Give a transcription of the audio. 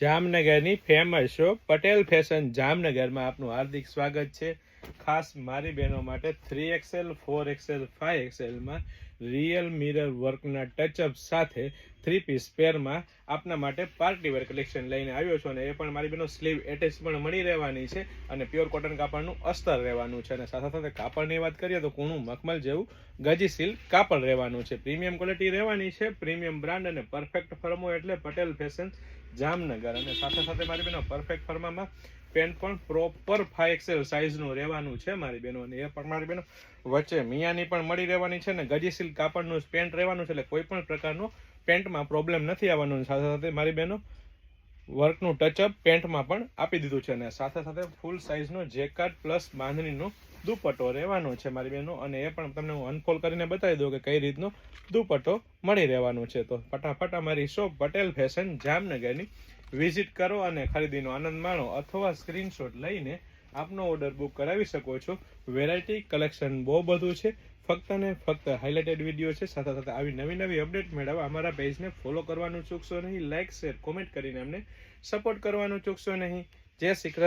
જામનગરની famous shop Patel fashion જામનગરમાં આપનું હાર્દિક સ્વાગત છે। ખાસ મારી બહેનો માટે 3XL 4XL 5XLમાં રિયલ મિરર વર્કના ટચઅપ સાથે 3 પીસ પેરમાં આપના માટે પાર્ટી વેર કલેક્શન લઈને આવ્યો છું। અને એ પણ મારી બહેનો સ્લીવ એટેચ પણ મળી રહેવાની છે અને પ્યોર કોટન કાપડનું અસ્તર રહેવાનું છે। અને સાથે સાથે કાપડની વાત કરીએ તો કૂણું મખમલ જેવું ગજી સિલ્ક કાપડ રહેવાનું છે। પ્રીમિયમ ક્વોલિટી રહેવાની છે, પ્રીમિયમ બ્રાન્ડ અને પરફેક્ટ ફર્મો એટલે પટેલ ફેશન જામનગર। અને સાથે સાથે મારી બહેનો પરફેક્ટ ફર્મામાં પેન્ટ પણ પ્રોપર 5XL સાઇઝનું રહેવાનું છે મારી બહેનો। અને એ પણ મારી બહેનો વચ્ચે મિયાની પણ મળી રહેવાની છે ને ગજી સિલ્ક કાપડનું પેન્ટ રહેવાનું છે, એટલે કોઈ પણ પ્રકારનો પેન્ટમાં પ્રોબ્લેમ નથી આવવાનો। સાથે સાથે મારી બહેનો વર્કનું ટચઅપ પેન્ટમાં પણ આપી દીધું છે અને સાથે સાથે ફૂલ સાઇઝનો જેકાર્ડ પ્લસ બાંધણીનો દુપટ્ટો રહેવાનો છે મારી બહેનો। અને એ પણ તમને હું અનફોલ્ડ કરીને બતાવી દઉં કે કઈ રીતનો દુપટ્ટો મળી રહેવાનું છે। તો ફટાફટ અમારી શોપ પટેલ ફેશન જામનગરની વિઝિટ કરો અને ખરીદીનો આનંદ માણો, અથવા સ્ક્રીનશોટ લઈને આપનો ઓર્ડર બુક કરાવી શકો છો। વેરાયટી કલેક્શન બહુ બધું છે, ફક્ત ને ફક્ત હાઇલાઇટેડ વિડીયો છે। સાથે સાથે આવી નવી અપડેટ મેળવવા અમારા પેજને ફોલો કરવાનું ચૂકશો નહીં, લાઇક શેર કોમેન્ટ કરીને અમને સપોર્ટ કરવાનું ચૂકશો નહીં। જય શ્રી કૃષ્ણ।